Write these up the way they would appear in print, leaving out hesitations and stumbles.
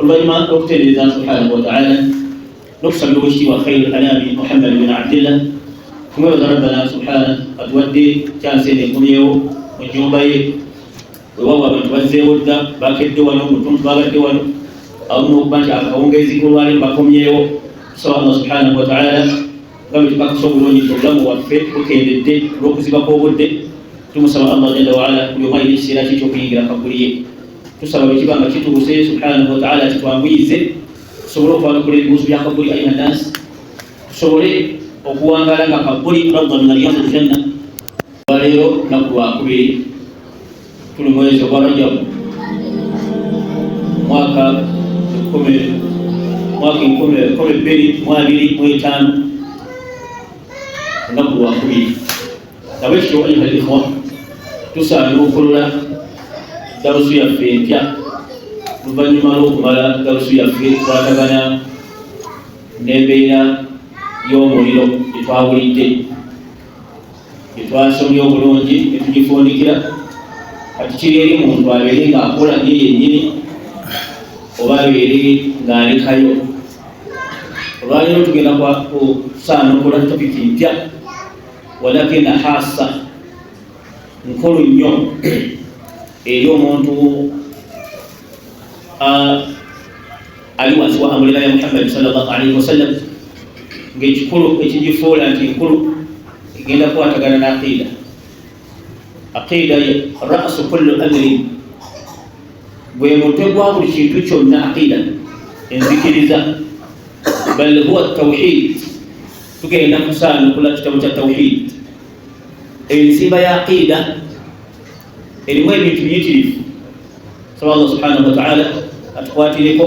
والله وقت الله سبحانه وتعالى نقسم بوجهه وخير الأنام محمد بن عبد الله ثم ربنا سبحانه قد ودي كان سيدي كميو ونجوبي وهو بنتوزي ودا باكد ونو متون باكد ونو أو نوبان شاف أونجي كلواني باكميو سواء الله سبحانه وتعالى قبل تبقى صبروني تولم وفيت وكيد روكسي باكوبود ثم سواء الله جل وعلا يوم يسيراتي توفي غير قبوليه تسبب كبا كتبه سبحانه وتعالى تتوانويزه سورو فانكولي بوسو يا قبولي أيها الناس سوري okuwangala nga kabuli radda min riyad aljanna walero nakuwa kubiri tuli mwezi wa Rajab mwaka 2025 nakuwa kubiri tabesho ayuha alikhwa tusalu kulla darusu ya fenja luvanyuma lwokumala darusu ya fenja kwatagana nembeera y'omuliro gyetwawulidde gyetwasomye obulungi netugifundikira kati kiri eri muntu abeere ng'akola ye yennyini oba abeere ng'alekayo. olwaliro tugenda kusaanukula topiki mpya walakina hasa nkulu nnyo eri omuntu ali wansi wa amulira ya Muhammad sallallahu alaihi wasallam ng'ekikulu ekigifuula nti nkulu egenda kukwatagana n'aqiida. Aqiida ra'su kulli amrin, bwe mutwe gwa buli kintu kyonna aqiida enzikiriza. Bal huwa tawhid, tugenda kusaanukula kitabu kya tawhid. Ensimba ya aqiida erimu ebintu biyitirivu. Saba Allah subhanahu wa ta'ala atukwatireko,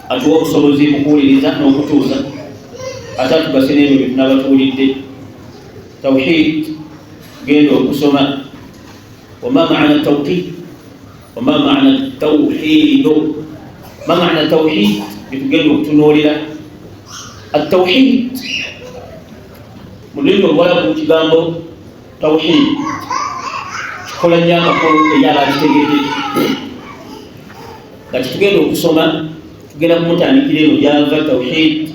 atuwa obusobozi mu kuwuliriza n'okutuuza atatu basenero bitunabatulidde. Tawhid genda okusoma wama maana tawhid, wama maana tawhid, ma maana tawhid bitugenda okutunuulira. At-tawhid mulimi olwalabu kigambo tawhid kikola nnyo amakulu eyabakitegeedde. Kati tugenda okusoma, tugenda kumutandikira eno gyava tawhid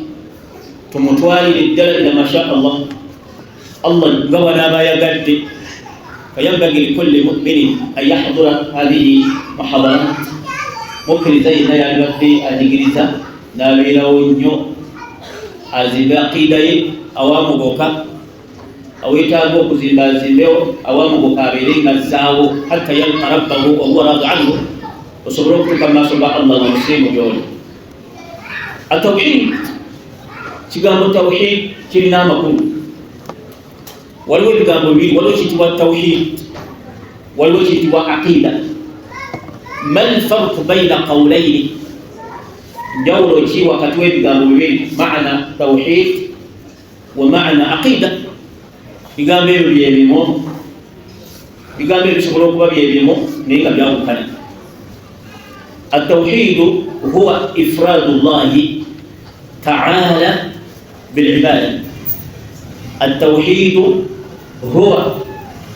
tumutwalire ddala ila masha Allah. Allah nga wanaaba yagadde fayambagi likulli mu'minin an yahdura hadhihi muhadarat. Mukkiriza yenna yalibadde anyigiriza n'abeerawo nnyo azimbe aqiida ye awamugoka, awetaaga okuzimba azimbewo awamugoka abeere ng'azzaawo hatta yalqa rabbahu wa huwa raadi anhu, osobole okutuuka mu maaso ga Allah nga musiimu gy'oli. At-tawhid, kigambo tawhid kirina amakulu. Waliwo ebigambo bibiri, waliwo kiyitibwa tawhid, waliwo kiyitibwa aqiida. Ma al-farqu bayna qawlayni, njawulo ki wakati w'ebigambo bibiri, maana tawhid wa maana aqiida. Bigambo ebyo byebimu, bigambo ebyo bisobola okuba byebimu naye nga byawukana. التوحيد هو إفراد الله تعالى بالعبادة. التوحيد هو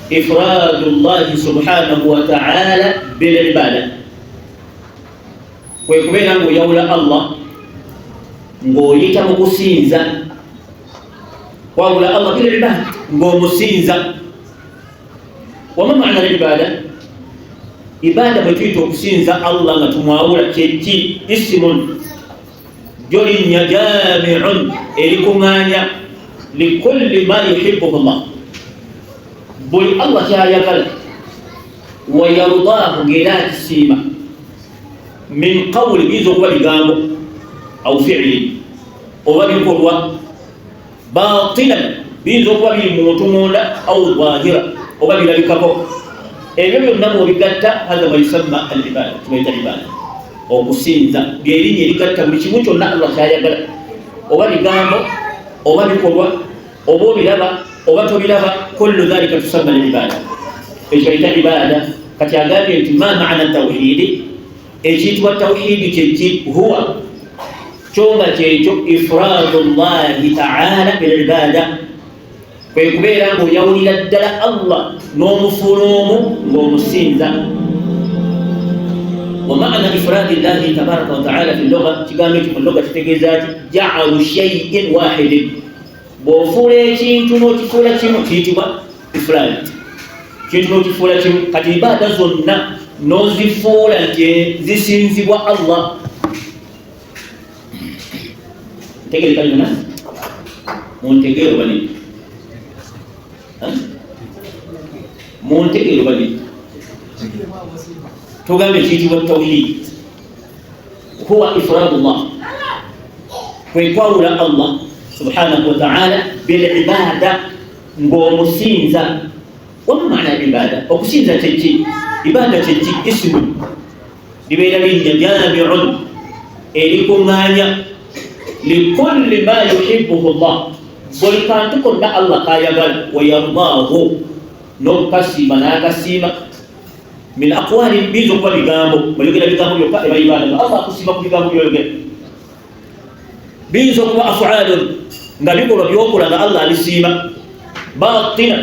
إفراد الله سبحانه وتعالى بالعبادة. ويكبينا نقول يولى الله نقول يتمقسينزا وأولى الله بالعبادة نقول مسينزا. وما معنى العبادة؟ ibada bwetuita okusinza Allah nga tumwawula kyeki isimun jolinnya jami'un erikuŋŋaanya likulli ma yuhibbuhu Allah, buli Allah kyayagala, wa yardaahu ng'era akisiima, min qawli biyinza okuba bigambo aw fi'li oba bikolwa, batilan biyinza okuba biri muntu munda aw zahira oba birabikako. Ebyo byonna bw'obigatta hadha ma yusamma al-ibada, tubayita ibada, okusinza ly'erinnya erigatta buli kimu kyonna Allah kyayagala, oba bigambo oba bikolwa oba obiraba oba tobiraba, kullu dhalika tusamma al-ibada, ekyo bayita ibada. Kati agambye nti ma maana tawhidi, ekiyitibwa tawhidi kyeki, huwa kyonga kyekyo ifradu llahi ta'ala bil ibada, kwe kubeera ng'oyawulira ddala Allah n'omufuula omu ng'omusinza. ومعنى إفراد الله تبارك وتعالى في اللغة تقامت من اللغة تتجزات جعل شيء واحد بوفولة تنو تفولة تنو تيتوا إفراد تنو تفولة تنو كتبادة زنة نوزي فولة زيسينزي الله تقل كلمة منتقل بني منتقل بني تقام الجيد والتوحيد هو إفراد الله ويقول الله سبحانه وتعالى بالعبادة ومسينزة. وما معنى العبادة؟ ومسينزة تجي عبادة تجي اسم لبين جامع إليكم مانيا لكل ما يحبه الله ولكان تكون الله قايل ويرضاه نقسم ناقسم من أقوال بيزو بيغامو ويقول بيغامو يقع عبادة الله قسم بيغامو يقول بيزو أفعال نبيكو ربيوكو لنا الله لسيما باطنا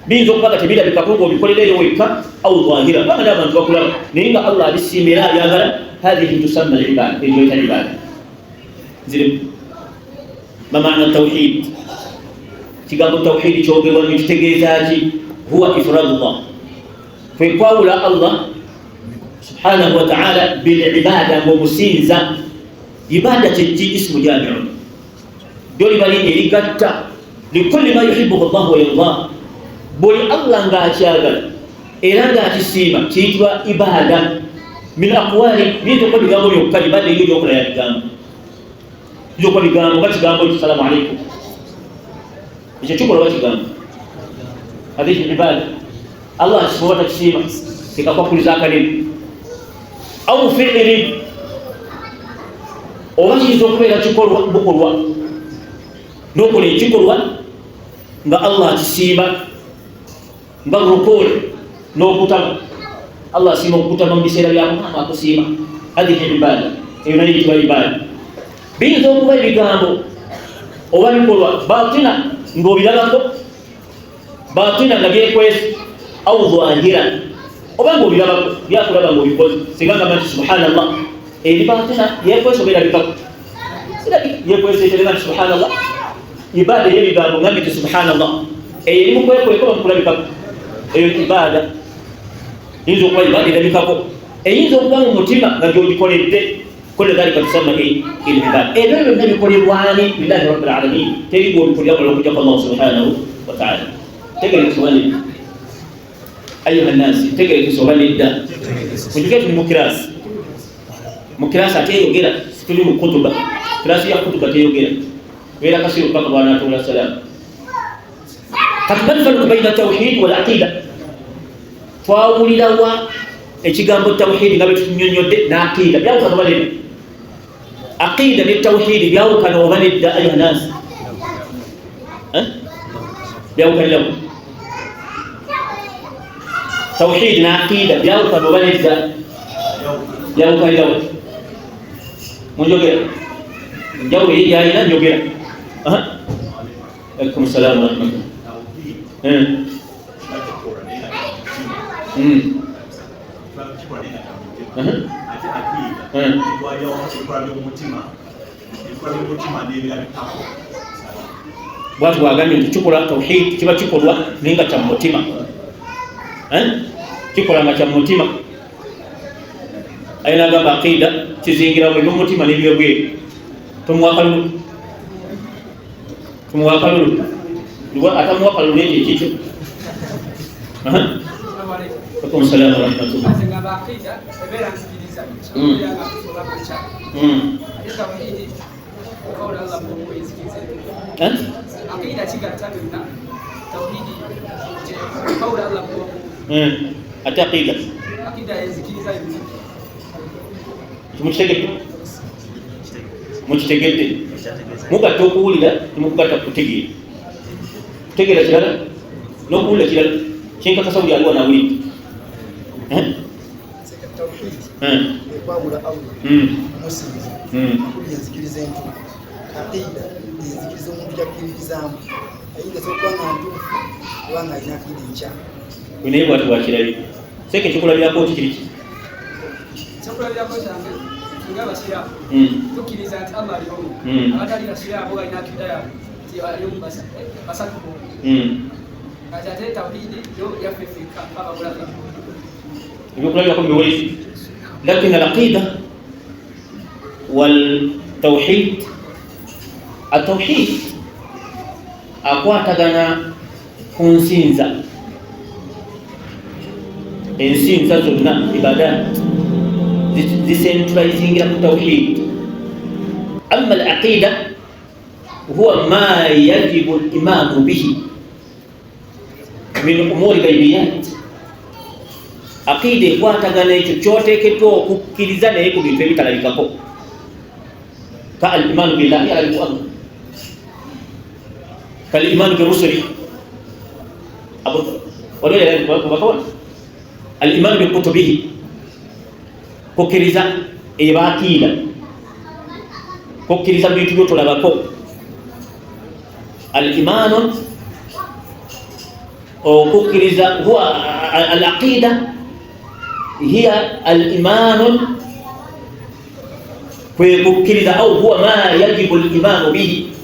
بيزو بقى تبيدا بكاكوكو بكل ليل ويكا أو ظاهرة ما دام أن تقول نيجا الله لسيما لا يغرى هذه تسمى العبادة إجوية العبادة زين. ما معنى التوحيد؟ تقام التوحيد شوقي والمجتغيزاتي هو إفراد الله فيقول الله سبحانه وتعالى بالعبادة ومسينزة عبادة تجي اسم جامع دولي بالي إليكتا لكل ما يحبه الله ويرضاه بولي الله نغاشاغل إلا نغاشيسيما تيجوا عبادة من أقوال بيتو قد يقول يوكا لبالي يوكا يا بيغامو يوكا بيغامو باتي السلام عليكم إذا شكرا باتي غامو هذه العبادة الله سبحانه وتعالى كيكاكو زاكالين أو فعل وماشي زوكبيلا تشكروا بكروا نوكولي تشكروا nga Allah tisiba nga rukul nokutam Allah sima kutam mbisera bya mama kusima hadihi ibada yunayitwa ibada bizo kuba bigambo obabikolwa batina ngobilako batina ngabyekwesi au dhahira obango bilabako byakulaba ngo bikoze siganga manti subhanallah batina yekweso bela bikako sida yekweso telena subhanallah ibada yebi gambo ngamiti subhanallah mu kweko ko kula bikako ibada hizo kwa ibada ila bikako hizo kwa mutima ngabyo bikolede kule dalika tusema ibada leo ndio bikolebwani billahi rabbil alamin telibo bikolebwa lokuja kwa Allah subhanahu wa ta'ala tegele swali أيها الناس تجري في سؤال الدا وجدت المكراس مكراس أتيه وغيره تلوم كتب كراس يا كتب أتيه وغيره ولا كسر البقر وانا تقول السلام قد نفرق بين التوحيد والعقيدة فأولي لوا إيشيغام التوحيد قبل نيونيود نعقيدة بياو كانوا ولد عقيدة للتوحيد بياو كانوا ولد أيها الناس بياو كانوا توحيد عقيدة بياو كانوا ولد بياو كانوا مجوجر جاو يا إلى جوجر عليكم السلام ورحمة الله watu wagamye ntichukula tauhid kiba kikolwa ninga kya mutima kikolanga kya mutima aina gamba aqida kizingira mu mutima nibyo bwe tumwakalu ndio atamwakalu nje kicho Assalamualaikum warahmatullahi Aqida cika tatu na tauhidi kaula Allah kwa aqida yazikiriza mukitegedde mugatta okuwulira temukugatta kutegeera kutegeera kirala n'okuwulira kirala kyenkakasa buli aliwo nawulidde kwabula Allah musinzi yazikiriza entu aqida yazikiriza omuntu yakkiririzaamu ayinza okubanga ntuufu kubanga alina aqida enkya naye bwati bwakirabi seke kikulabirako ki kiri Chakula ya kwanza ngaba siya. Tukiriza ati Allah aliyomu. Abatali siya abo ina kidaya. Ti aliyomu basa ko. Kaja tauhidi yo yafifika kama bulaka. يقول لكم بويس لكن العقيدة والتوحيد التوحيد akwatagana ku nsinza ensinza zonna ibadat zicentralizingira ku tawhid. Amma al-aqida huwa ma yajibu al-imanu bihi min umuri ghaibiyat. Aqida ekwatagana ekyo kyoteekeddwa okukkiriza naye ku bintu ebitalabikako ka al-imanu billahi ala al-Allah كالإيمان برسله الإيمان بكتبه كوكريزا إباكيلا كوكريزا بيتو تلابكو الإيمان أو كوكريزا هو العقيدة هي الإيمان كوكريزا أو هو ما يجب الإيمان به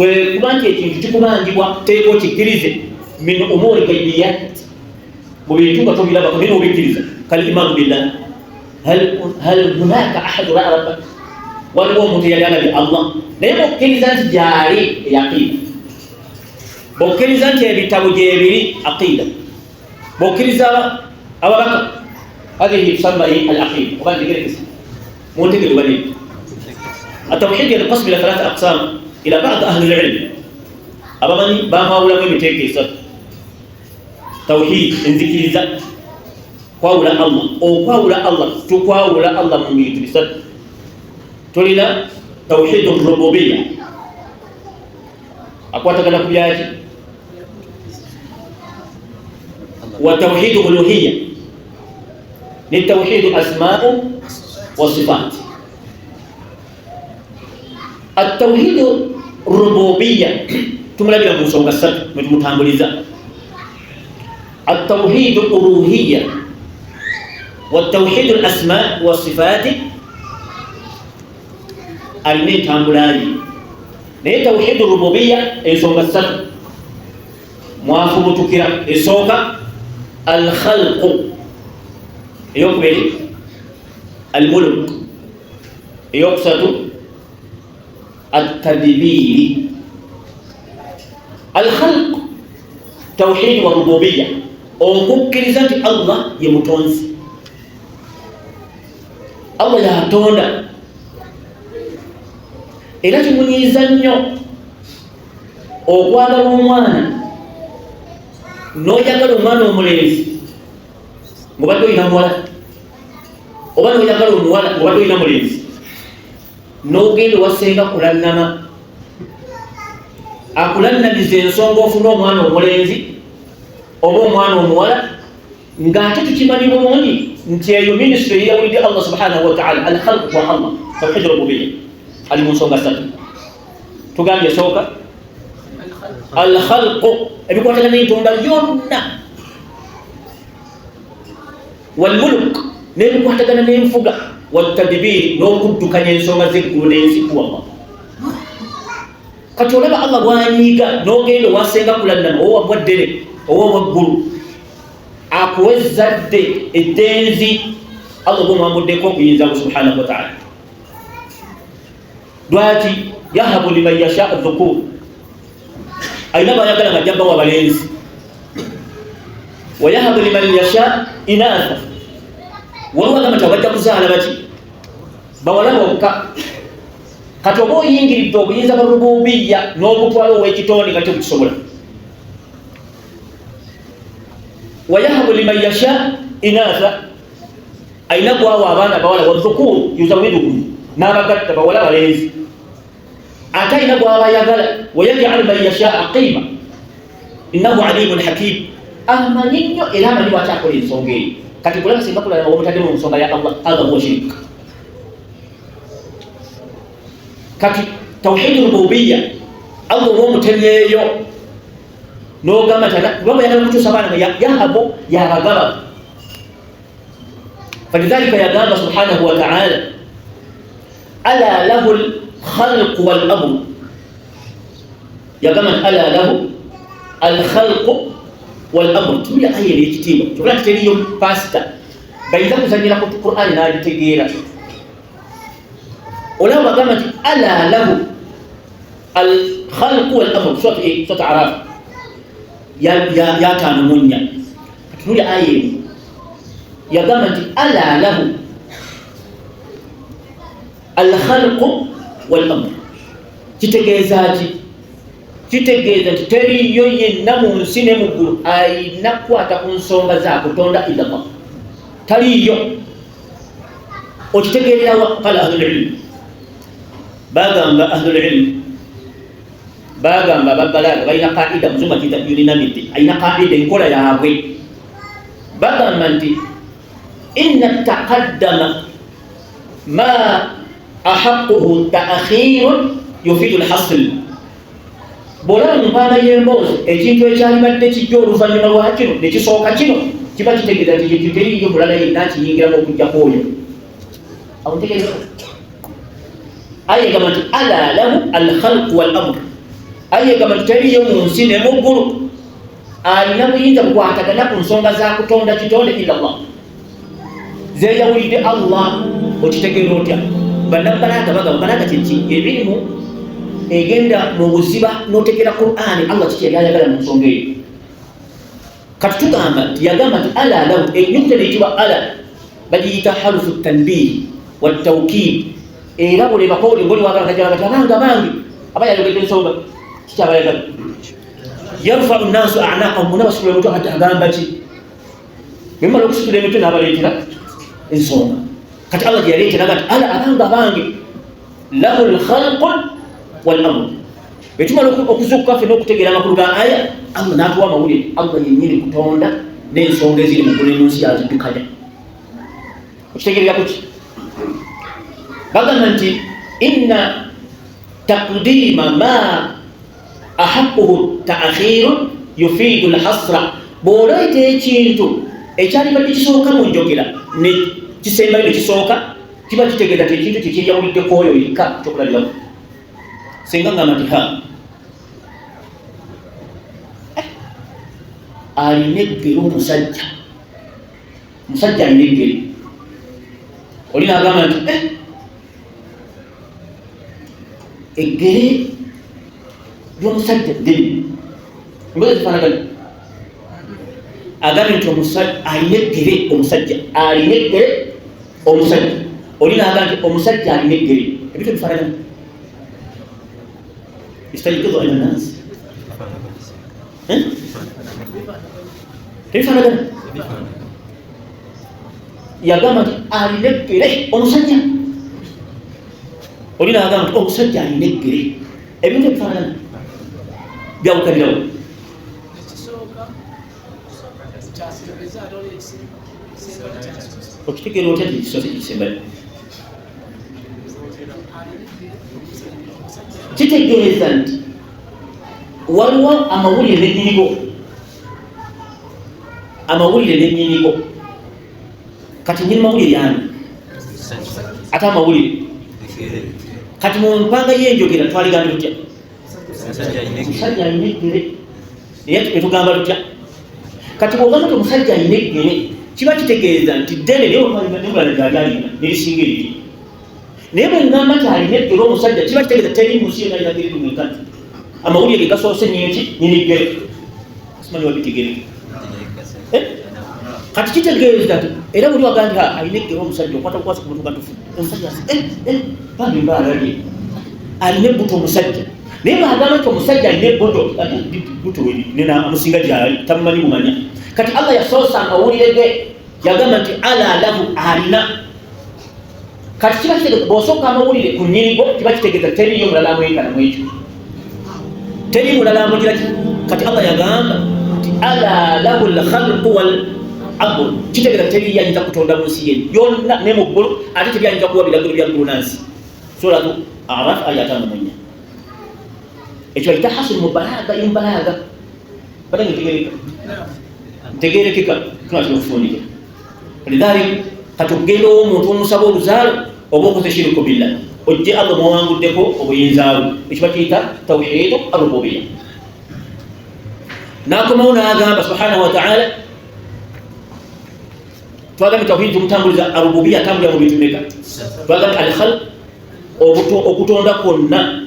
kubanti ekintu kikubangibwa teeko kikkirize min umuri gaibiyat mu bintu nga tobirabako naye nobikkiriza kalimanu billah hal hunaka ahadu raa rabbak waliwo omuntu eyali alabye Allah naye bokkiriza nti gyali eyaqida bokkiriza nti ebitabo gyebiri aqida bokkiriza ababaka hadhihi tusamma al-aqida oba ntegerekesa muntegere bani التوحيد ينقسم إلى 3 أقسام إلى بعض أهل العلم أبغاني بما ولا ما بتيجي صار توحيد إنذكر قول الله أو قول الله تقول الله من يدرس تقولنا توحيد الربوبية أقوى تكلم بياجي وتوحيد الألوهية للتوحيد أسماء وصفات. التوحيد الربوبية تملا بمسونغ السد متمتامبليزا. التوحيد الألوهية والتوحيد الأسماء والصفات المتامبلاني. ne توحيد الربوبية إنسونغ السد موافق تكيرا إسوكا الخلق يقبل الملك يقصد التدبير. الخلق توحيد والربوبية أو كوكريزات الله يمتونس الله يهتونا إلا تمنيزانيو أو قال رمانا نوجا رمانا ومليز مبادو إلى مولا وبادو إلى مولا مبادو إلى مليز nogenda wasenga kulannama akulannaliza ensonga ofuna omwana omulenzi oba omwana omuwala ng'ate tukimanyi bulungi nti eyo minisitule yeyawulidde Allah subhanahu wa ta'ala al-khalq wa Allah tawhid rububiyya ali mu nsonga 3 tugambye esooka al-khalq ebikwatagana n'entonda yonna wal-mulk n'ebikwatagana n'enfuga والتدبير n'okuddukanya ensonga z'eggulu n'ensi ku Allah. Kati olaba Allah bw'anyiiga n'ogenda owasenga kulannama owa bwaddere owa waggulu akuwa ezzadde eddenzi Allah bw'omwamuddeko okuyinza ku subhanahu wa ta'ala. Lwaki yahabu liman yasha adh-dhukur ayina bayagala nga jabba wa balenzi wa yahabu liman yasha inatha waliwo agamba bajja kuzaala baki bawala bokka. Kati oba oyingiridde obuyinza bwa rububiyya n'obutwala ow'ekitoni kati bukisobola. wayahabu liman yasha inatha ayina gwawa abaana bawala wadhukuru yuzawiduhum n'abagatta bawala balenzi ate ayina gwabayagala wayaj'alu man yasha aqima innahu alimun hakim amanyi nnyo era amanyi lwaki akola ensonga eyo. Kati kulaba singa kulala omutadde mu nsonga ya Allah hadha huwa shirk. Kati tawhid rububiyya Allah w'omutemyeeyo n'ogamba tana baba yagala kutuusa abaana nga yahabu yabagaba فلذلك يقال سبحانه وتعالى ألا له الخلق والأمر يقال ألا له الخلق والأمر تقول آية الكتيبة تقول لك تريم باستا بينما زنينا في القرآن نادي تجيرا ولو قامت ألا له الخلق والأمر صوت إيه صوت عراف يا كان منيا تقول آية يا قامت ألا له الخلق والأمر kitegeezaki kitegeeza nti teriyo yenna mu nsi ne mu ggulu ayina kukwata ku nsonga za kutonda illa Allah taliyo okitegeererawa qala ahlulilmu bagamba ahlulilmu bagamba babbalaga balina qaida muzungu akiyita unanimity ayina qaida enkola yaabwe bagamba nti inna taqaddama ma ahaqquhu ta'khirun yufidu al-hasl bolamu mpaana y'emboozi ekintu ekyalibadde kijja oluvannyuma lwa kino ne kisooka kino kiba kitegeeza nti kintu teriyo mulala yenna kiyingiramu okujjako oyo awutegeeza aye gamba nti ala lahu alkhalqu wal amr aye gamba nti teriyo mu nsi ne mu ggulu alina buyinza bukwatagana ku nsonga za kutonda kitonde illa Allah zeyawulidde Allah okitegeera otya bannabalaga bagamba balaga kyeki ebirimu egenda mu buziba n'otegera Qur'ani Allah kiki yali ayagala mu nsonga eyo kati tugamba nti yagamba nti ala lahu enyukuta neekibwa ala bagiyita harufu tanbih watawkid era buli bakawuli ngoli wagala kajala kati abanga bangi aba yayogedde ensonga kiki aba yagala yarfau nnaasu a'naqahum munabasitula emitwe kati agamba ki bemala okusitula emitwe n'abaleetera ensonga kati Allah yaleetera kati ala abanga bangi lahu alkhalqu wal amr betumala okuzuka fe n'okutegeera amakulu ga aya Allah n'atuwa amawulire Allah yennyini kutonda n'ensonga eziri mu ggulu n'ensi yaziddukanya okitegeerera kuki bagamba nti inna taqdima ma ahaqquhu ta'khirun yufidu al-hasra bw'oleeta ekintu ekyalibadde kisooka mu njogera ne kisembayo ne kisooka kiba kitegeeza nti ekintu kyekyeyawuliddeko oyo yekka kyokulabiramu singa ngamba nti alina eggere omusajja alina eggere oli naagamba nti eggere ly'omusajja ddene mboza zifaanagana agambye nti omusajja alina eggere omusajja alina eggere omusajja oli naagamba nti omusajja alina eggere ebintu bifaanagana يستيقظ إلى الناس كيف أنا قلت يا قامت أهل نقري ومسجع ولنا قامت مسجع نقري أبين كيف أنا جاو كجاو وكتير كيلو تدي سوسي سبب kitegeeza nti waliwo amawulire n'ennyinigo kati nyini mawulire yani ate amawulire kati mu mpanga y'enjogera twaligambye tutya omusajja alina eggere naye netugamba tutya kati bw'ogamba nti omusajja alina eggere kiba kitegeeza nti ddene newalala gyali alina nerisinga eriri naye bwe ngamba nti alina eggere omusajja kiba kitegeeza teri mu nsi yonna alina ggere limwekati amawulire ge gasoose nyinki nyini ggere simanyi wabitegereke kati kitegeeza nti era buli wagaa nti alina eggere omusajja okwata bukwasi ku muntu gatufu omusajja bambi mbaalabye alina ebbuto omusajja naye baagamba nti omusajja alina ebbuto nena amusinga gyali tamumanyi bumanya kati Allah yasoosa amawulire ge yagamba nti ala lahu alina kati kiba kitegeeza bw'osooka amawulire ku nnyinigo kiba kitegeeza teriyo mulala amwenkanamu ekyo teri mulala amugira kati Allah yagamba nti ala lahu alkhalqu wal amr kitegeeza teri yayinza kutonda mu nsi yeni yonna ne mu ggulu ate teri yayinza kuwa biragiro bya ggulu nansi suratu Araf aya 5 ekyo ayita hasul mubalaga imbalaga batange tegerekeka tunataka kufunika lidhalik katugenda omuntu omusaba oluzaalo oba okoze shirku billah ojje Allah muwanguddeko obuyinzaawe ekyo bakiyita tawhiidu ar-rububiyya. Nakomawo n'agamba subhanahu wa ta'ala twagambye tawhiidi tumutambuliza ar-rububiyya atambulira mu bintu meka. Twagambye al-khalq okutonda kwonna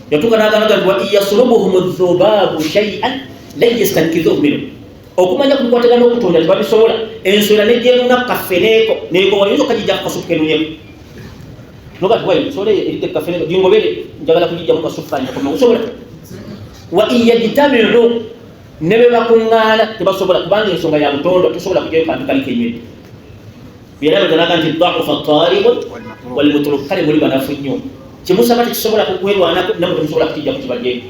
yatuka n'agamba nti wa iyaslubuhum adh-dhubaabu shay'an lan yastankizuhu minhu. Okumanya kukwatagana okutonda tebabisobola. Enswera nejjeeruna kaffeneeko neego wayinza okagijja kukasupu kenunyeko nogati wayi sole erite kaffeneeko jingobere njagala kugijja mu kasupu kanje okusobola. Wa iyajtami'u ne bwe bakuŋŋaana tebasobola kubanga ensonga ya butondo tosobola kujjayo kantu kali kenyini. Byerabaganaga nti da'ufa at-talibu wal-matlub kale muli banafu nnyo kimusaba tekisobola kukwerwanako namwe temusobola kukijja kukibajjeeko.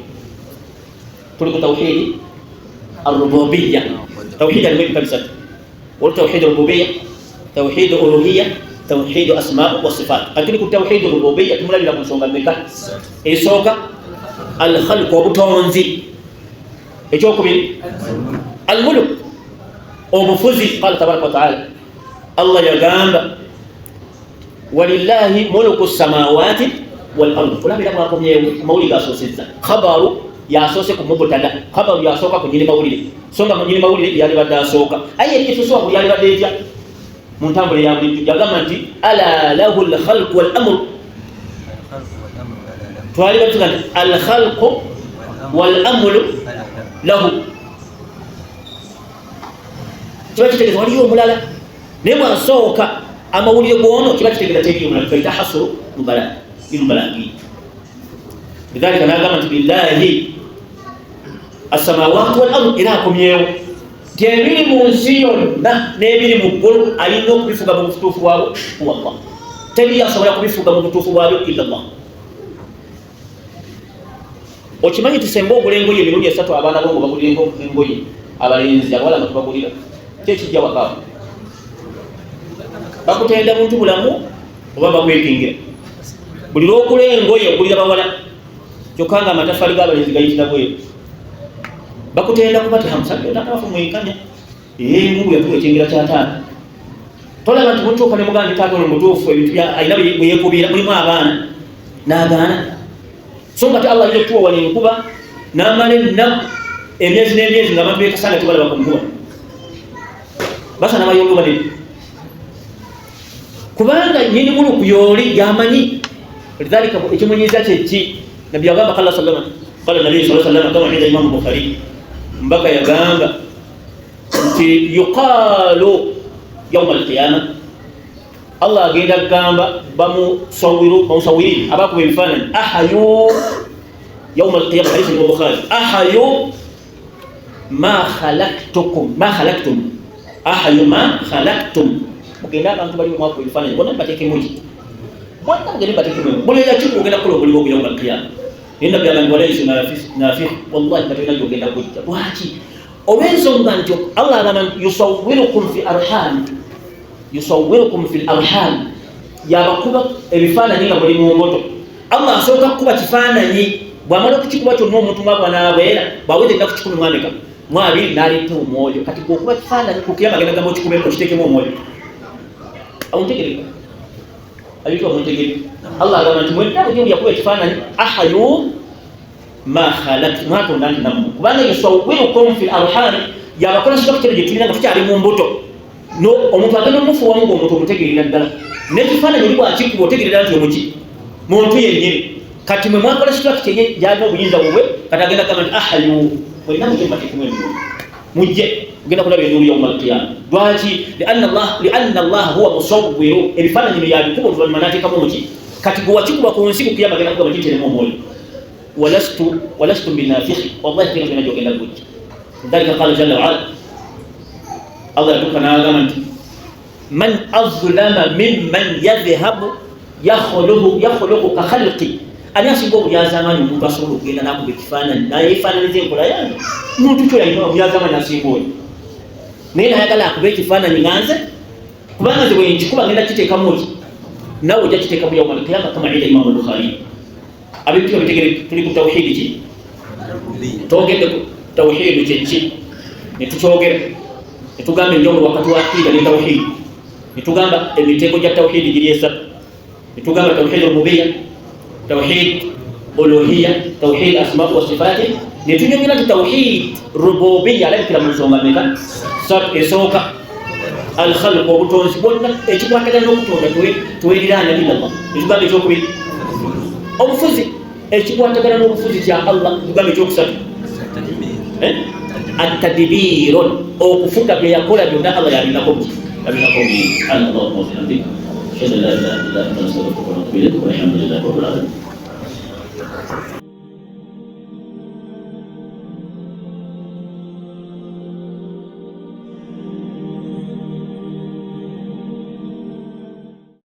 Tuli ku tawhiidi ar-rububiyya. Tawhiid alimu ebika bisatu. Waliwo tawhiid ar-rububiyya, tawhiid uluhiyya, tawhiid asmaa wa sifaat. Atuli ku tawhiid ar-rububiyya tumulabira ku nsonga mmeka? Esooka al-khalq obutonzi, ekyokubiri al-mulk obufuzi. Qala tabaraka wa ta'ala Allah yagamba walillahi mulku as-samawati wal-ard. Kulabira mwakomyewo amawuli gasoosezza khabaru yasoose ku mubtada, khabaru yasooka ku nyini mawulire. Songa mu nyini mawulire yali badde asooka aye eri etusoba ku yali badde etya mu ntambula ya bulijjo yagamba nti ala lahu al-khalq wal-amr. Twali batuga nti al-khalq wal-amr lahu kiba kitegeeza waliyo omulala naye bwasooka amawulire goono kiba kitegeeza teri omulala faita hasru mubalagi. Lidhalika nagamba nti billahi as-samawati wal-ard era akomyewo nti ebiri mu nsi yonna n'ebiri mu ggulu alina okubifuga mu butuufu bwabwo huwa Allah. Teri asobola kubifuga mu butuufu bwabyo illa Allah. Okimanyi tusemba ogula engoye emirundi esatu abaana bo bagulira engoye abalenzi abawala nga tubagulira kyekijja wakaawo bakutenda muntu bulamu oba bakwekingira buli lwogula engoye ogulira bawala kyokka nga amatafaali g'abalenzi gayitira bweru bakutenda kuba tihamusabye otakabafu mwekanya mungu yatuwa ekyengera kyataata tolaba nti mutuuka ne mugandi taata ono mutuufu ebintu alina bwe yeekubira mulimu abaana n'agaana. So nga Allah ile kuwa wale nkuba na mane na emyezi n'emyezi ng'abantu bekasanga tebalaba ku nkuba basa n'abayongo bane kubanga nyini mulu kuyoli yamanyi. Lidhalika ekimunyiza kyeki nabbi agamba qala nabi sallallahu alaihi wasallam kama hadithi Imam Bukhari mbaka yagamba nti yuqalu yawm al-qiyamah Allah agenda gamba bamusawiri abakuba ebifaananyi ahayu yawm al-qiyamah hadith al-Bukhari ahayu ma khalaqtum ahayu ma khalaqtum. Mugenda abantu bali mwakuba ebifaananyi bonna bateeke muki bonna mugende bateeke muki buli yakiku ogenda kukola obulimu obwo yawm al-qiyamah. Inna byalangi walaysa nafiq wallahi katina yogenda kujja lwaki olw'ensonga nti Allah agamba yusawwirukum fil arham yabakuba ebifaananyi nga muli mu mbuto. Allah asooka kukuba kifaananyi bw'amala okukikuba kyonna omuntu bw'anaabeera bw'aweza kukikumi mwameka mwabiri n'aleeta omwoyo kati bw'okuba kifaananyi ku kiyama agenda gamba okikubeko kiteekemu omwoyo awuntegereka ayitibwa muntegereka. Allah agamba nti mwenna bwe yakuba ekifaananyi ahayu ma khalaqtum mwatonda nti nammwe kubanga yusawwirukum fil arham yabakola kino kino gye tulina nga tukyali mu mbuto no omuntu agenda omufuwamu ng'omuntu omutegeerera ddala n'ekifaananyi oli bwakikuba otegeerera nti omuki muntu yennyini kati mwe mwakola kitwaki kyenye gyalina obuyinza bubwe kati agenda gamba nti ahayu mwenna mujje mbateekemu emirimu mujje ogenda kulaba ennuuru yawma al-qiyama. Lwaki? lianna Allah huwa musawwiru ebifaananyi bye yabikuba oluvannyuma n'ateekamu omuki kati gwe wakikuba ku nsi ku kiyama agenda kugamba kiteremu omwoyo walastum binafiqi wallahi kino kyonna gyogenda kujja. Lidhalika qala jalla wa ala Allah yatuuka n'agamba nti man azlama mimman yadhhabu yakhluqu ka khalqi. Ani asinga obulyaza amaanyi omuntu asobola okugenda n'akuba ekifaananyi nayeefaananiza enkola yange muntu kyo yalina obulyaza amaanyi asinga oyo naye nayagala akuba ekifaananyi nganze kubanga nze bwe nkikuba ngenda kiteekamu ki nawe ojja kiteekamu yawma al-qiyama kama ida Imam Bukhari. Abintu babitegere tuli ku tawhiidi ki twogedde ku tawhiidi kyeki ne tukyogera ne tugamba enjawulo wakati wa aqiida ne tawhiidi. nitugamba emitego gya tawhidi giri esatu nitugamba tawhid rububiyya tawhid uluhiyya tawhid asma wa sifati nitunyongera tawhid rububiyya alakira mu nsonga meka esooka al-khalq obutonzi bwonna ekikwatagana n'okutonda tuweeriraanya illallah ekigamba ekyokubiri obufuzi ekikwatagana n'obufuzi kya Allah ekigamba ekyokusatu at-tadbirun okufuga bye yakola byonna Allah yabinako subhanallah wa bihamdihi ashhadu an la ilaha illa anta astaghfiruka wa atubu ilayk walhamdulillahi rabbil alamin